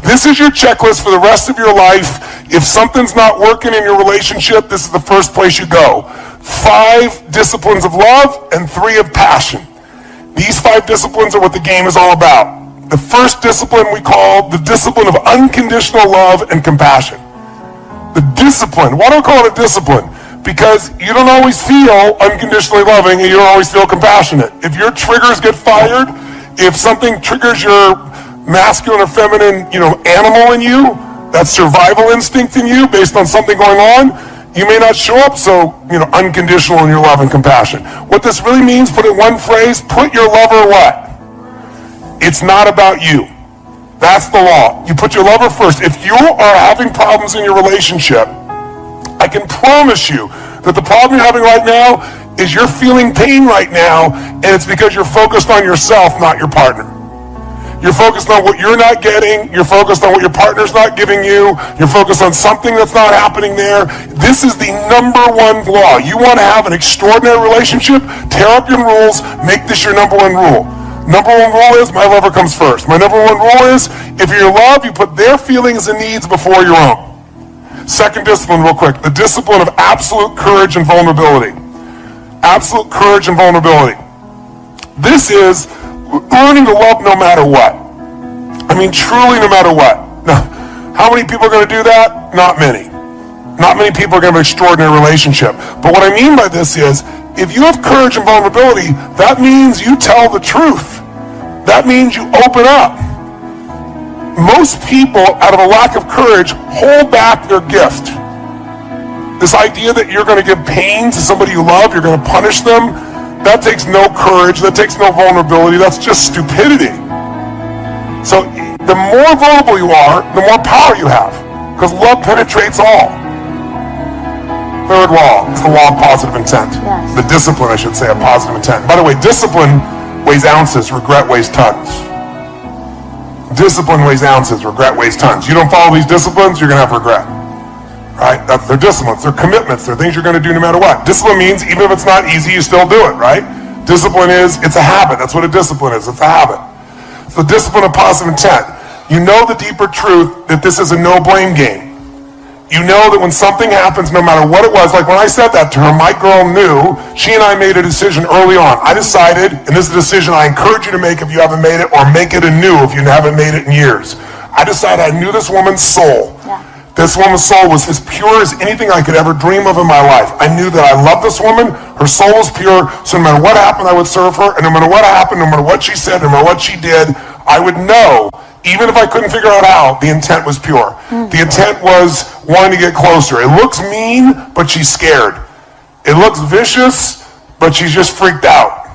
This is your checklist for the rest of your life. If something's not working in your relationship, this is the first place you go. 5 disciplines of love and 3 of passion. These 5 disciplines are what the game is all about. The first discipline we call the discipline of unconditional love and compassion. The discipline. Why do I call it a discipline? Because you don't always feel unconditionally loving and you don't always feel compassionate. If your triggers get fired, if something triggers your masculine or feminine, animal in you, that survival instinct in you based on something going on, you may not show up so, unconditional in your love and compassion. What this really means, put it in one phrase, put your lover what? It's not about you. That's the law. You put your lover first. If you are having problems in your relationship, I can promise you that the problem you're having right now is you're feeling pain right now, and it's because you're focused on yourself, not your partner. You're focused on what you're not getting. You're focused on what your partner's not giving you. You're focused on something that's not happening there. This is the number one law. You want to have an extraordinary relationship? Tear up your rules. Make this your number one rule. Number one rule is my lover comes first. My number one rule is if you're in love, you put their feelings and needs before your own. Second discipline, real quick. The discipline of absolute courage and vulnerability. Absolute courage and vulnerability. This is learning to love no matter what. I mean, truly no matter what. Now, how many people are going to do that? Not many. Not many people are going to have an extraordinary relationship. But what I mean by this is, if you have courage and vulnerability, that means you tell the truth. That means you open up. Most people, out of a lack of courage, hold back their gift. This idea that you're going to give pain to somebody you love, you're going to punish them, that takes no courage, that takes no vulnerability, that's just stupidity. So the more vulnerable you are, the more power you have, because love penetrates all. Third law, it's the law of positive intent. Yes. The discipline, I should say, of positive intent. By the way, discipline weighs ounces, regret weighs tons. Discipline weighs ounces, regret weighs tons. You don't follow these disciplines, you're going to have regret. Right? That's their disciplines, their commitments, they're things you're going to do no matter what. Discipline means even if it's not easy, you still do it, right? Discipline is, it's a habit. That's what a discipline is. It's a habit. It's the discipline of positive intent. You know the deeper truth that this is a no-blame game. You know that when something happens, no matter what it was, like when I said that to her, my girl knew, she and I made a decision early on. I decided, and this is a decision I encourage you to make if you haven't made it, or make it anew if you haven't made it in years. I decided I knew this woman's soul. Yeah. This woman's soul was as pure as anything I could ever dream of in my life. I knew that I loved this woman. Her soul was pure. So no matter what happened, I would serve her. And no matter what happened, no matter what she said, no matter what she did, I would know, even if I couldn't figure out how, the intent was pure. The intent was wanting to get closer. It looks mean, but she's scared. It looks vicious, but she's just freaked out.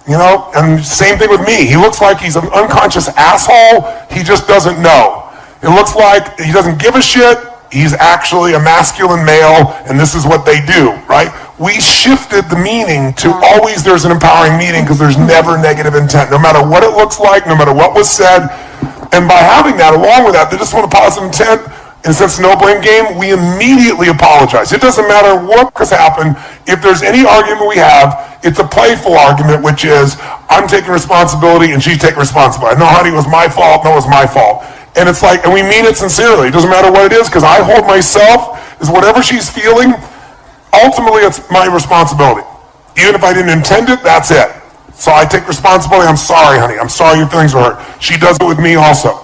And same thing with me. He looks like he's an unconscious asshole. He just doesn't know. It looks like he doesn't give a shit. He's actually a masculine male, and this is what they do, right? We shifted the meaning to always there's an empowering meaning because there's never negative intent, no matter what it looks like, no matter what was said. And by having that, along with that, they just want a positive intent. And since no blame game, we immediately apologize. It doesn't matter what has happened. If there's any argument we have, it's a playful argument, which is I'm taking responsibility and she's taking responsibility. No, honey, it was my fault. No, it was my fault. And it's like, and we mean it sincerely. It doesn't matter what it is, because I hold myself as whatever she's feeling, ultimately it's my responsibility. Even if I didn't intend it, that's it. So I take responsibility. I'm sorry, honey. I'm sorry your feelings were hurt. She does it with me also.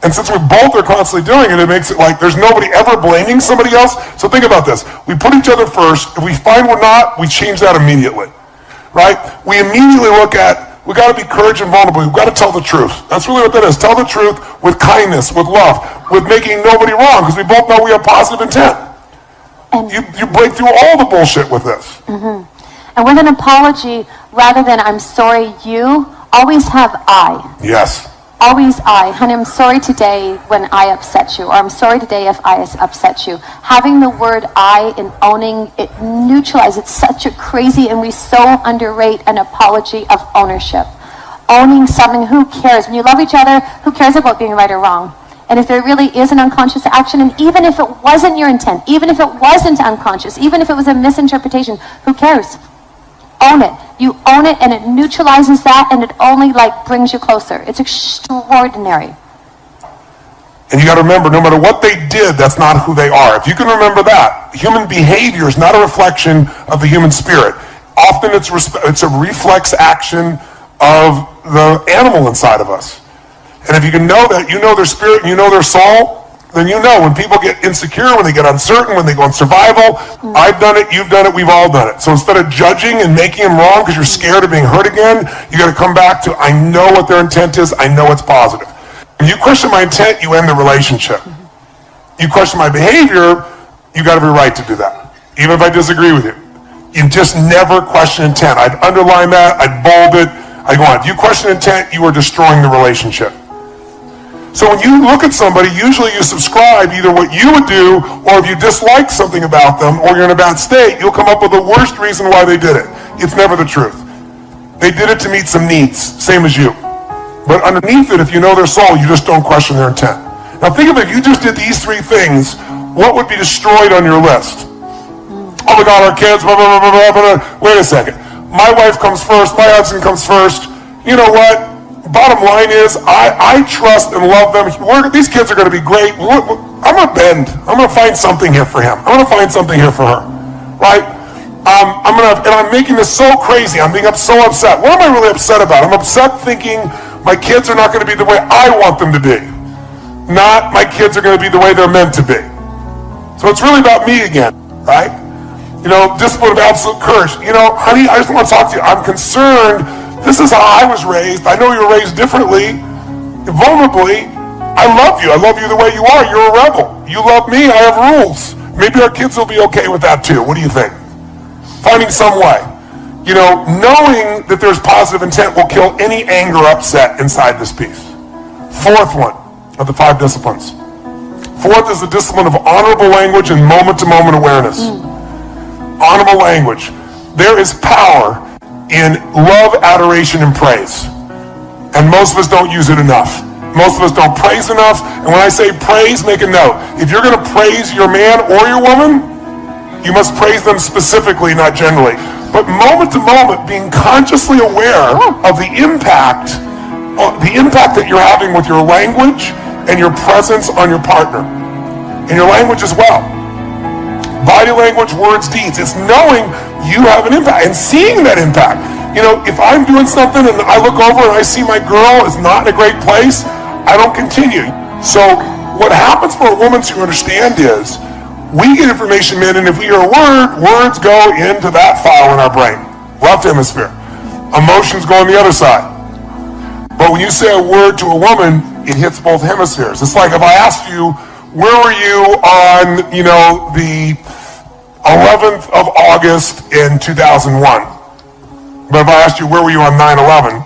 And since we both are constantly doing it, it makes it like there's nobody ever blaming somebody else. So think about this. We put each other first. If we find we're not, we change that immediately. Right? We immediately look at, we got to be courage and vulnerable. We've got to tell the truth. That's really what that is. Tell the truth with kindness, with love, with making nobody wrong, because we both know we have positive intent. And you break through all the bullshit with this. Mm-hmm. And with an apology, rather than I'm sorry you, always have I. Yes. Always I. Honey, I'm sorry today when I upset you, or I'm sorry today if I upset you. Having the word I and owning it neutralizes. It's such a crazy, and we so underrate an apology of ownership. Owning something, who cares? When you love each other, who cares about being right or wrong? And if there really is an unconscious action, and even if it wasn't your intent, even if it wasn't unconscious, even if it was a misinterpretation, who cares? Own it. You own it, and it neutralizes that, and it only brings you closer. It's extraordinary. And you got to remember, no matter what they did, that's not who they are. If you can remember that, human behavior is not a reflection of the human spirit. Often it's a reflex action of the animal inside of us. And if you can know that, you know their spirit and you know their soul, then you know when people get insecure, when they get uncertain, when they go in survival, I've done it, you've done it, we've all done it. So instead of judging and making them wrong because you're scared of being hurt again, you got to come back to, I know what their intent is, I know it's positive. When you question my intent, you end the relationship. You question my behavior, you got every right to do that, even if I disagree with you. You just never question intent. I'd underline that, I'd bold it, I'd go on. If you question intent, you are destroying the relationship. So when you look at somebody, usually you subscribe either what you would do, or if you dislike something about them, or you're in a bad state, you'll come up with the worst reason why they did it. It's never the truth. They did it to meet some needs, same as you. But underneath it, if you know their soul, you just don't question their intent. Now think of it, if you just did these three things, what would be destroyed on your list? Oh my God, our kids, blah, blah, blah, blah, blah, blah. Wait a second. My wife comes first, my husband comes first. You know what? Bottom line is, I trust and love them. These kids are going to be great. I'm going to bend. I'm going to find something here for him. I'm going to find something here for her. Right? And I'm making this so crazy. I'm being so upset. What am I really upset about? I'm upset thinking my kids are not going to be the way I want them to be. Not my kids are going to be the way they're meant to be. So it's really about me again, right? You know, discipline of absolute courage. You know, honey, I just want to talk to you. I'm concerned. This is how I was raised. I know you were raised differently, vulnerably. I love you. I love you the way you are. You're a rebel. You love me. I have rules. Maybe our kids will be okay with that too. What do you think? Finding some way. You know, knowing that there's positive intent will kill any anger upset inside this piece. Fourth one of the 5 disciplines. Fourth is the discipline of honorable language and moment-to-moment awareness. Honorable language. There is power in love, adoration, and praise. And most of us don't use it enough. Most of us don't praise enough. And when I say praise, make a note. If you're going to praise your man or your woman, you must praise them specifically, not generally. But moment to moment, being consciously aware of the impact that you're having with your language and your presence on your partner. And your language as well. Body language, words, deeds. It's knowing you have an impact and seeing that impact. You know, if I'm doing something and I look over and I see my girl is not in a great place, I don't continue. So what happens for a woman to understand is we get information in, and if we hear a word, words go into that file in our brain, left hemisphere. Emotions go on the other side. But when you say a word to a woman, it hits both hemispheres. It's like if I asked you, where were you on, you know, the 11th of August in 2001? But if I asked you, where were you on 9/11?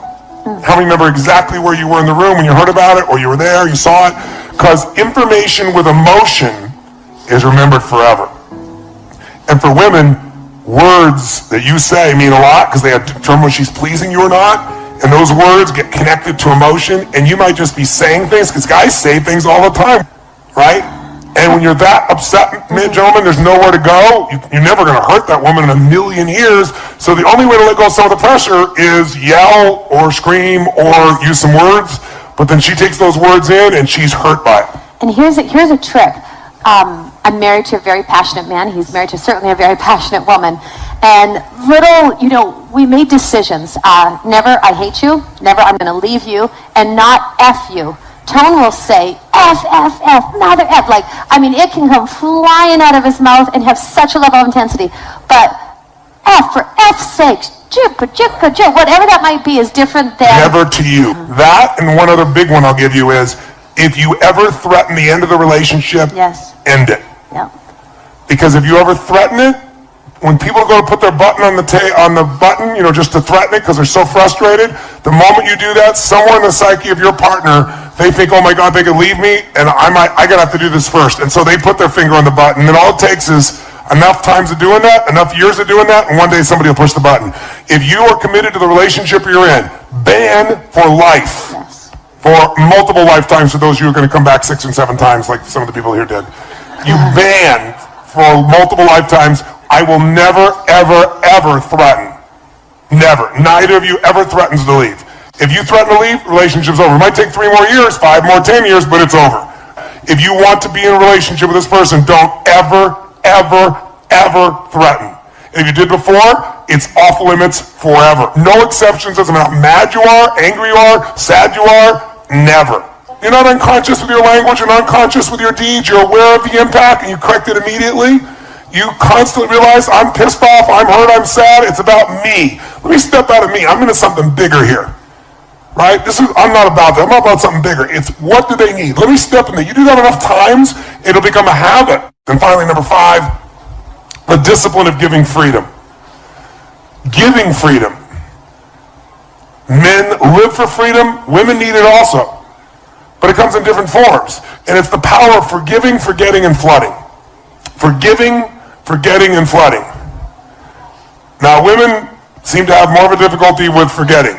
How many remember exactly where you were in the room when you heard about it, or you were there, you saw it? Because information with emotion is remembered forever. And for women, words that you say mean a lot because they have to determine whether she's pleasing you or not. And those words get connected to emotion, and you might just be saying things, because guys say things all the time, right? And when you're that upset, gentlemen, there's nowhere to go. You're never going to hurt that woman in a million years. So the only way to let go of some of the pressure is yell or scream or use some words. But then she takes those words in, and she's hurt by it. And here's a trick. I'm married to a very passionate man. He's married to certainly a very passionate woman. And we made decisions. Never, I hate you. Never, I'm going to leave you. And not F you. Tone will say, F, mother F. Like, I mean, it can come flying out of his mouth and have such a level of intensity. But F, for F's sake, whatever that might be is different than... Never to you. That, and one other big one I'll give you is, if you ever threaten the end of the relationship, yes, end it. Yeah. Because if you ever threaten it, when people go to put their button on the button, you know, just to threaten it because they're so frustrated, the moment you do that, somewhere in the psyche of your partner, they think, oh my God, they could leave me, and I gotta have to do this first. And so they put their finger on the button, and all it takes is enough times of doing that, enough years of doing that, and one day somebody will push the button. If you are committed to the relationship you're in, ban for life. Yes. For multiple lifetimes, for those of you who are going to come back 6 and 7 times, like some of the people here did. You ban for multiple lifetimes. I will never, ever, ever threaten. Never. Neither of you ever threatens to leave. If you threaten to leave, relationship's over. It might take 3 more years, 5 more, 10 years, but it's over. If you want to be in a relationship with this person, don't ever, ever, ever threaten. If you did before, it's off limits forever. No exceptions. Doesn't matter how mad you are, angry you are, sad you are, never. You're not unconscious with your language, you're not unconscious with your deeds, you're aware of the impact and you correct it immediately. You constantly realize, I'm pissed off, I'm hurt, I'm sad, it's about me. Let me step out of me, I'm into something bigger here. Right? I'm not about that, I'm about something bigger. It's what do they need? Let me step in there. You do that enough times, it'll become a habit. And finally, number 5, the discipline of giving freedom. Giving freedom. Men live for freedom, women need it also. But it comes in different forms. And it's the power of forgiving, forgetting, and flooding. Forgiving, forgetting, and flooding. Now, women seem to have more of a difficulty with forgetting.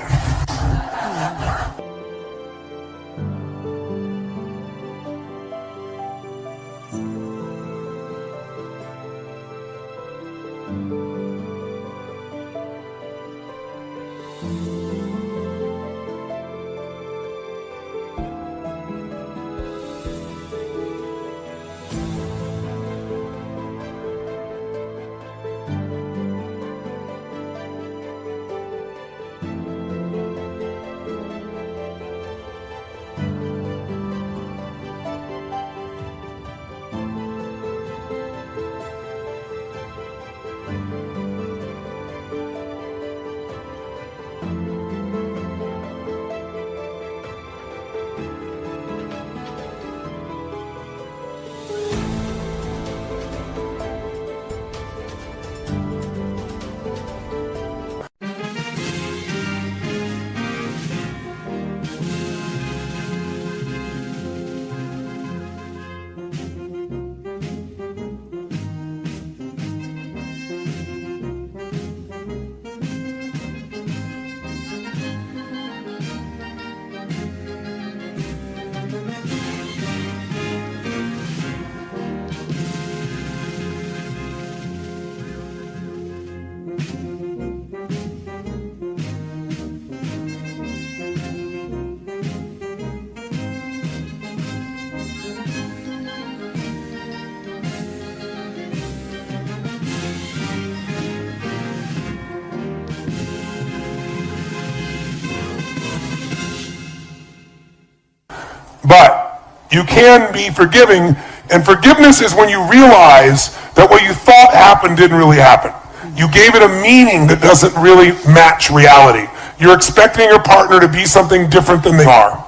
But you can be forgiving, and forgiveness is when you realize that what you thought happened didn't really happen. You gave it a meaning that doesn't really match reality. You're expecting your partner to be something different than they are.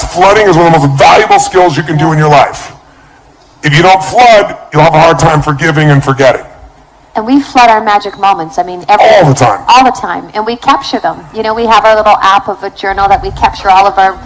Flooding is one of the most valuable skills you can do in your life. If you don't flood, you'll have a hard time forgiving and forgetting. And we flood our magic moments. I mean, all the time. All the time. And we capture them. You know, we have our little app of a journal that we capture all of our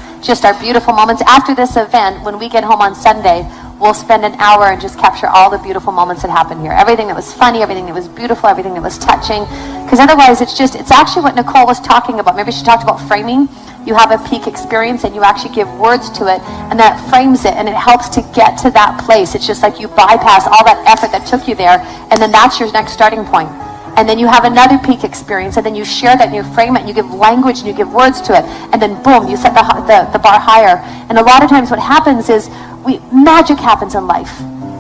beautiful moments. After this event, when we get home on Sunday, we'll spend an hour and just capture all the beautiful moments that happened here. Everything that was funny, everything that was beautiful, everything that was touching. Because otherwise, it's actually what Nicole was talking about. Maybe she talked about framing. You have a peak experience and you actually give words to it, and that frames it, and it helps to get to that place. It's just like you bypass all that effort that took you there, and then that's your next starting point. And then you have another peak experience, and then you share that and you frame it and you give language and you give words to it, and then boom, you set the bar higher. And a lot of times what happens is magic happens in life.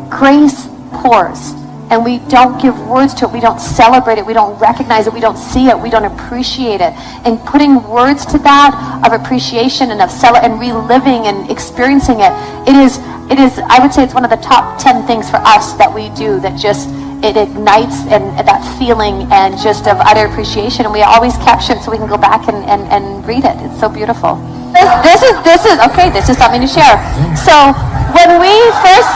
Grace pours, and we don't give words to it, we don't celebrate it, we don't recognize it, we don't see it, we don't appreciate it. And putting words to that of appreciation and and reliving and experiencing it, it is, I would say it's one of the top 10 things for us that we do that just, it ignites and that feeling and just of utter appreciation, and we always capture it so we can go back and read it. It's so beautiful. This is something to share. So when we first,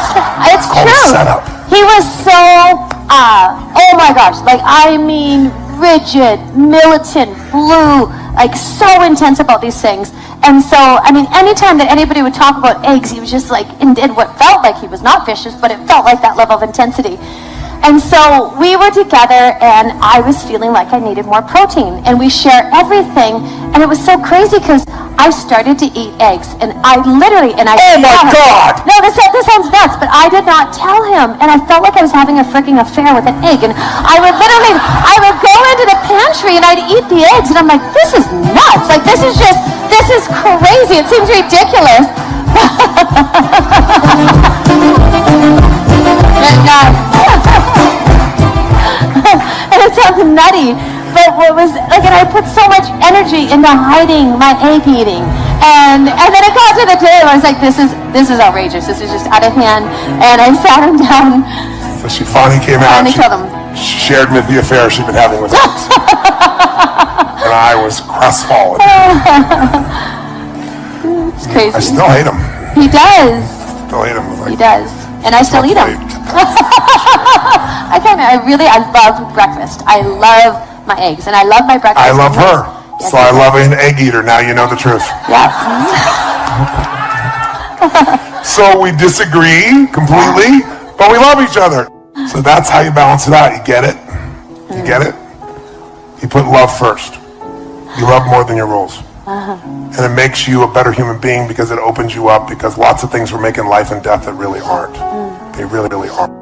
it's true. He was so, oh my gosh, like I mean, rigid, militant, blue, like so intense about these things. And so, I mean, anytime that anybody would talk about eggs, he was just like, and did what felt like he was not vicious, but it felt like that level of intensity. And so we were together and I was feeling like I needed more protein, and we share everything, and it was so crazy because I started to eat eggs, and I literally, and I— Oh my God! No, this sounds nuts, but I did not tell him, and I felt like I was having a freaking affair with an egg, and I would go into the pantry and I'd eat the eggs, and I'm like, this is nuts, like this is crazy, it seems ridiculous. what was like, and I put so much energy into hiding my egg eating, and then it got to the day where I was like, this is outrageous. This is just out of hand, and I sat him down. So she finally came out. Finally told him. She shared me the affair she'd been having with us. And I was crestfallen. It's crazy. I still hate him. He does. Still hate him. Like, He does. And I still eat them. I love breakfast. I love my eggs, and I love my breakfast. I love her. Yes, So I love an egg eater. Now you know the truth. Yeah. So we disagree completely, but we love each other. So that's how you balance it out. You get it? You get it? You put love first. You love more than your rules. And it makes you a better human being because it opens you up, because lots of things we're making life and death that really aren't. They really, really aren't.